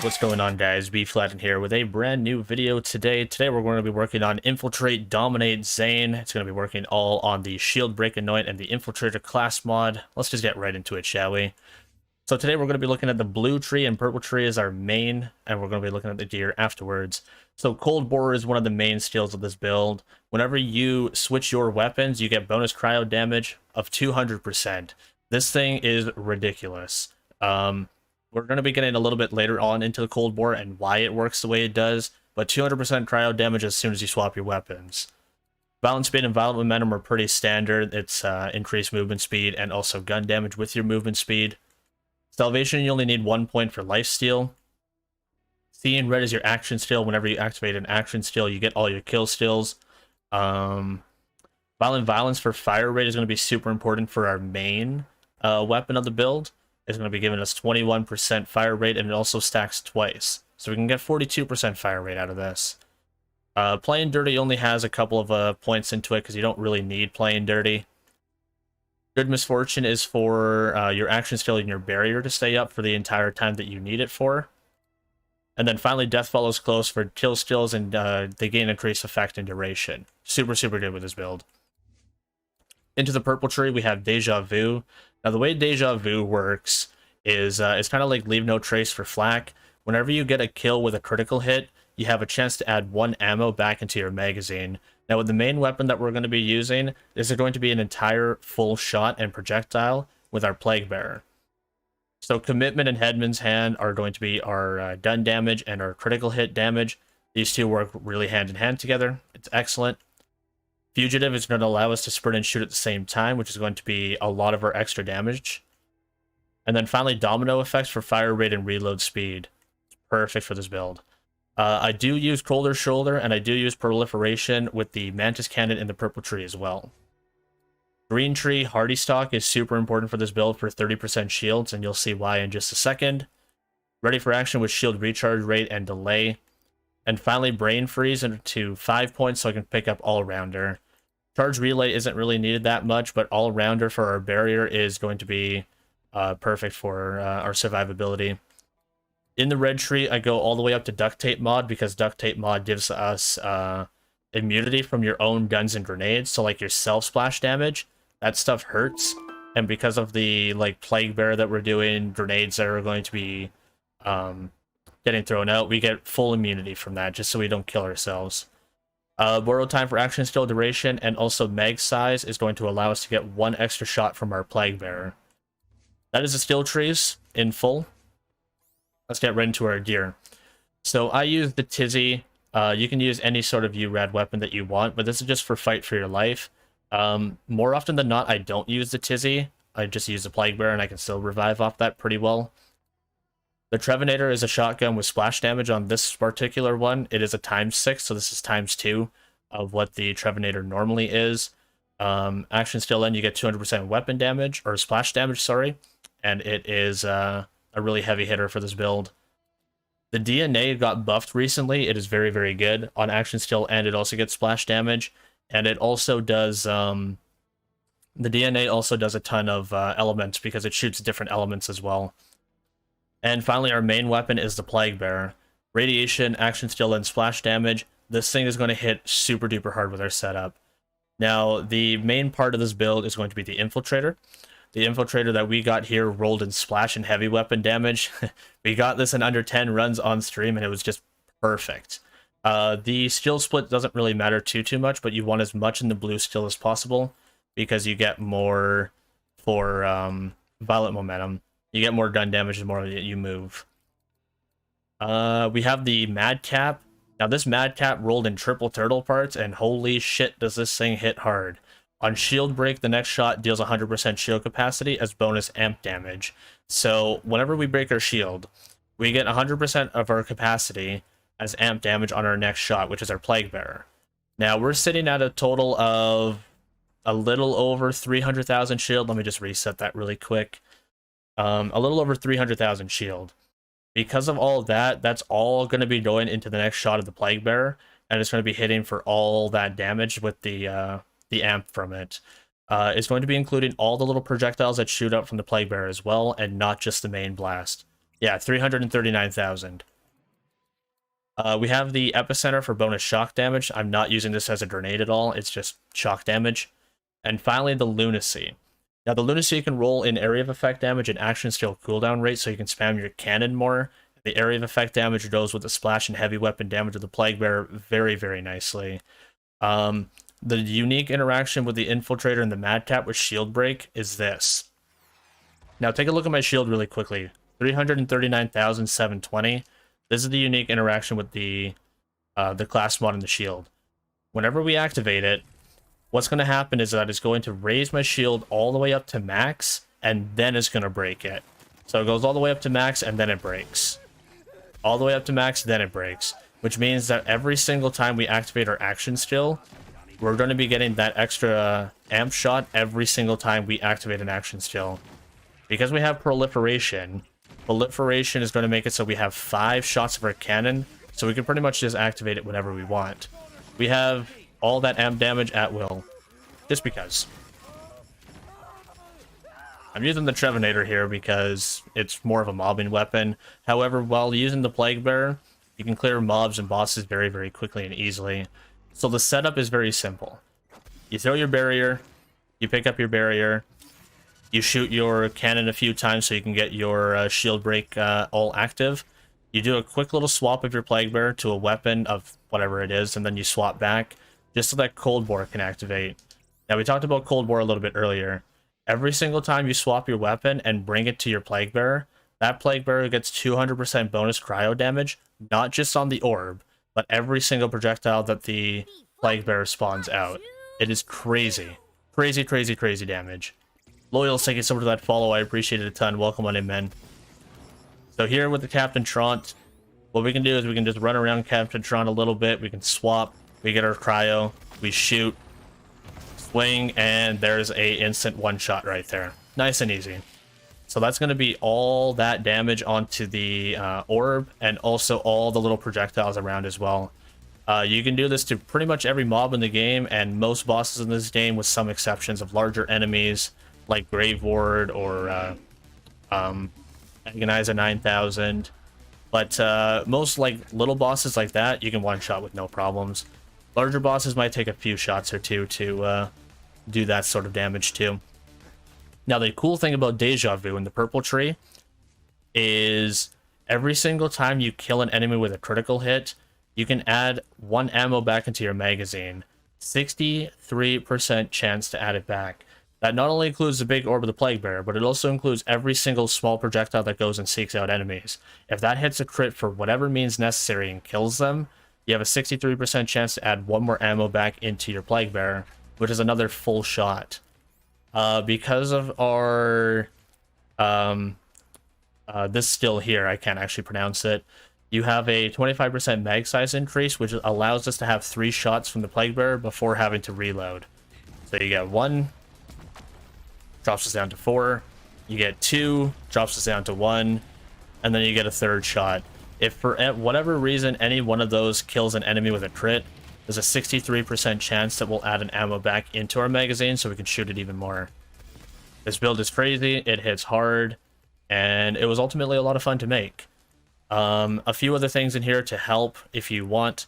What's going on, guys? Bflattened here with a brand new video today. Today we're going to be working on Infiltrate, Dominate, Zane. It's going to be working all on the Shield Break Anoint and the Infiltrator class mod. Let's just get right into it, shall we? So today we're going to be looking at the blue tree and purple tree as our main, and we're going to be looking at the gear afterwards. So Cold Bore is one of the main skills of this build. Whenever you switch your weapons, you get bonus cryo damage of 200%. This thing is ridiculous. We're going to be getting a little bit later on into the Cold Bore and why it works the way it does, but 200% cryo damage as soon as you swap your weapons. Violent speed and violent momentum are pretty standard. It's increased movement speed and also gun damage with your movement speed. Salvation, you only need 1 point for lifesteal. Seeing red is your action steal. Whenever you activate an action steal, you get all your kill steals. Violent violence for fire rate is going to be super important for our main weapon of the build. It's going to be giving us 21% fire rate, and it also stacks twice. So we can get 42% fire rate out of this. Playing Dirty only has a couple of points into it because you don't really need Playing Dirty. Good Misfortune is for your action skill and your barrier to stay up for the entire time that you need it for. And then finally, Death Follows Close for kill skills, and they gain increased effect and duration. Super, super good with this build. Into the purple tree, we have Deja Vu. Now, the way Deja Vu works is it's kind of like Leave No Trace for Flak. Whenever you get a kill with a critical hit, you have a chance to add 1 ammo back into your magazine. Now, with the main weapon that we're going to be using, is going to be an entire full shot and projectile with our Plague Bearer. So Commitment and Headman's Hand are going to be our gun damage and our critical hit damage. These two work really hand in hand together. It's excellent. Fugitive is going to allow us to sprint and shoot at the same time, which is going to be a lot of our extra damage. And then finally, Domino effects for fire rate and reload speed. Perfect for this build. I do use Colder Shoulder, and I do use Proliferation with the Mantis Cannon in the purple tree as well. Green tree, Hardy Stock is super important for this build for 30% shields, and you'll see why in just a second. Ready for action with shield recharge rate and delay. And finally, Brain Freeze into 5 points so I can pick up All-Rounder. Charge Relay isn't really needed that much, but All-Rounder for our barrier is going to be perfect for our survivability. In the red tree, I go all the way up to Duct Tape Mod because Duct Tape Mod gives us immunity from your own guns and grenades. So like your self-splash damage, that stuff hurts. And because of the Plague Bearer that we're doing, grenades that are going to be getting thrown out, we get full immunity from that, just so we don't kill ourselves. Borrow time for action skill duration, and also mag size is going to allow us to get 1 extra shot from our Plague Bearer. That is the skill trees in full. Let's get right into our gear. So I use the Tizzy. You can use any sort of URAD weapon that you want, but this is just for fight for your life. More often than not, I don't use the Tizzy. I just use the Plague Bearer, and I can still revive off that pretty well. The Trevinator is a shotgun with splash damage on this particular one. It is a ×6, so this is ×2 of what the Trevinator normally is. Action Still End, you get 200% weapon damage, or splash damage, sorry. And it is a really heavy hitter for this build. The DNA got buffed recently. It is very, very good. On Action Still End, it also gets splash damage. And it also does... the DNA also does a ton of elements because it shoots different elements as well. And finally, our main weapon is the Plague Bearer. Radiation, action skill, and splash damage. This thing is going to hit super duper hard with our setup. Now, the main part of this build is going to be the Infiltrator. The Infiltrator that we got here rolled in splash and heavy weapon damage. We got this in under 10 runs on stream, and it was just perfect. The skill split doesn't really matter too much, but you want as much in the blue skill as possible because you get more for violent momentum. You get more gun damage the more that you move. We have the Madcap. Now this Madcap rolled in triple turtle parts, and holy shit does this thing hit hard. On shield break, the next shot deals 100% shield capacity as bonus amp damage. So whenever we break our shield, we get 100% of our capacity as amp damage on our next shot, which is our Plague Bearer. Now we're sitting at a total of a little over 300,000 shield. Let me just reset that really quick. A little over 300,000 shield. Because of all of that, that's all going to be going into the next shot of the Plague Bearer, and it's going to be hitting for all that damage with the amp from it. It's going to be including all the little projectiles that shoot out from the Plague Bearer as well, and not just the main blast. Yeah, 339,000. We have the epicenter for bonus shock damage. I'm not using this as a grenade at all. It's just shock damage. And finally, the lunacy. Now, the lunacy can roll in area of effect damage and action skill cooldown rate, so you can spam your cannon more. The area of effect damage goes with the splash and heavy weapon damage of the Plague Bearer very, very nicely. The unique interaction with the Infiltrator and the Madcap with shield break is this. Now, take a look at my shield really quickly. 339,720. This is the unique interaction with the class mod and the shield. Whenever we activate it, what's going to happen is that it's going to raise my shield all the way up to max, and then it's going to break it. So it goes all the way up to max, and then it breaks. All the way up to max, then it breaks. Which means that every single time we activate our action skill, we're going to be getting that extra amp shot every single time we activate an action skill. Because we have proliferation is going to make it so we have 5 shots of our cannon, so we can pretty much just activate it whenever we want. We have all that amp damage at will, just because. I'm using the Trevinator here because it's more of a mobbing weapon. However, while using the Plague Bearer, you can clear mobs and bosses very, very quickly and easily. So the setup is very simple. You throw your barrier, you pick up your barrier, you shoot your cannon a few times so you can get your shield break all active. You do a quick little swap of your Plague Bearer to a weapon of whatever it is, and then you swap back, just so that Cold War can activate. Now, we talked about Cold War a little bit earlier. Every single time you swap your weapon and bring it to your Plague Bearer, that Plague Bearer gets 200% bonus cryo damage, not just on the orb, but every single projectile that the Plague Bearer spawns out. It is crazy. Crazy, crazy, crazy damage. Loyal, thank you so much for that follow. I appreciate it a ton. Welcome on in, man. So here with the Captain Trant, what we can do is we can just run around Captain Trant a little bit. We can swap. We get our cryo. We shoot. Swing. And there's a instant one-shot right there. Nice and easy. So that's going to be all that damage onto the orb, and also all the little projectiles around as well. You can do this to pretty much every mob in the game, and most bosses in this game, with some exceptions of larger enemies like Grave Ward or Agonizer 9000. But most like little bosses like that, you can one-shot with no problems. Larger bosses might take a few shots or two to do that sort of damage too. Now, the cool thing about Deja Vu in the purple tree is every single time you kill an enemy with a critical hit, you can add 1 ammo back into your magazine. 63% chance to add it back. That not only includes the big orb of the Plague Bearer, but it also includes every single small projectile that goes and seeks out enemies. If that hits a crit for whatever means necessary and kills them, you have a 63% chance to add 1 more ammo back into your Plague Bearer, which is another full shot. Because of our this skill here, I can't actually pronounce it. You have a 25% mag size increase, which allows us to have 3 shots from the Plague Bearer before having to reload. So you get 1, drops us down to 4. You get 2, drops us down to 1, and then you get a 3rd shot. If for whatever reason any one of those kills an enemy with a crit, there's a 63% chance that we'll add an ammo back into our magazine so we can shoot it even more. This build is crazy, it hits hard, and it was ultimately a lot of fun to make. A few other things in here to help if you want.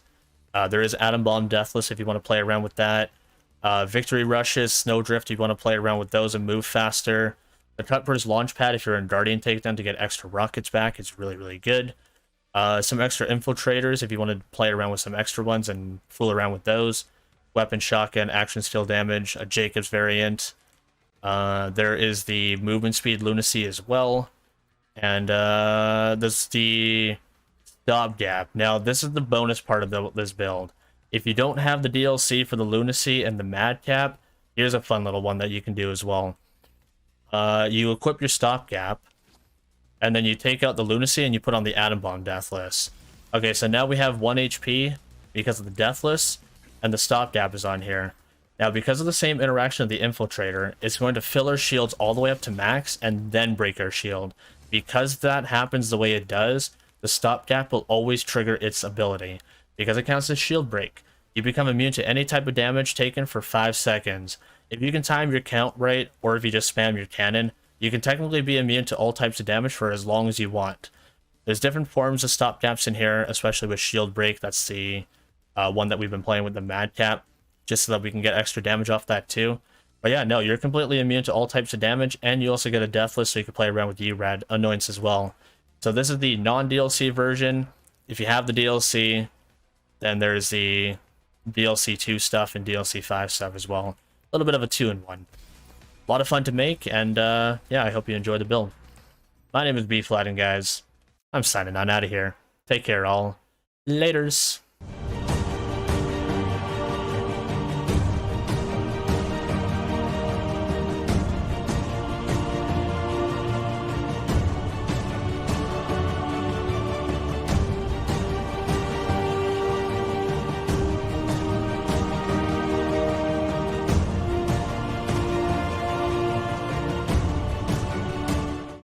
There is Atom Bomb Deathless if you want to play around with that. Victory Rushes, Snowdrift, you want to play around with those and move faster. The Cutpurse Launchpad if you're in Guardian Takedown to get extra rockets back, it's really, really good. Some extra Infiltrators if you want to play around with some extra ones and fool around with those. Weapon Shotgun, Action Skill Damage, a Jacob's variant. There is the Movement Speed Lunacy as well. And there's the Stopgap. Now, this is the bonus part of this build. If you don't have the DLC for the Lunacy and the Madcap, here's a fun little one that you can do as well. You equip your Stopgap, and then you take out the Lunacy and you put on the Atom Bomb Deathless. Okay, so now we have 1 HP because of the Deathless, and the Stopgap is on here. Now, because of the same interaction of the Infiltrator, it's going to fill our shields all the way up to max and then break our shield. Because that happens the way it does, the Stopgap will always trigger its ability. Because it counts as shield break, you become immune to any type of damage taken for 5 seconds. If you can time your count right, or if you just spam your cannon, you can technically be immune to all types of damage for as long as you want. There's different forms of stopgaps in here, especially with shield break. That's the one that we've been playing with the madcap, just so that we can get extra damage off that too. But yeah, no, you're completely immune to all types of damage, and you also get a deathless, so you can play around with URAD annoyance as well. So this is the non-DLC version. If you have the DLC, then there's the DLC 2 stuff and DLC 5 stuff as well. A little bit of a 2-in-1. A lot of fun to make, and yeah, I hope you enjoy the build. My name is Bflattened, guys. I'm signing on out of here. Take care, all. Laters.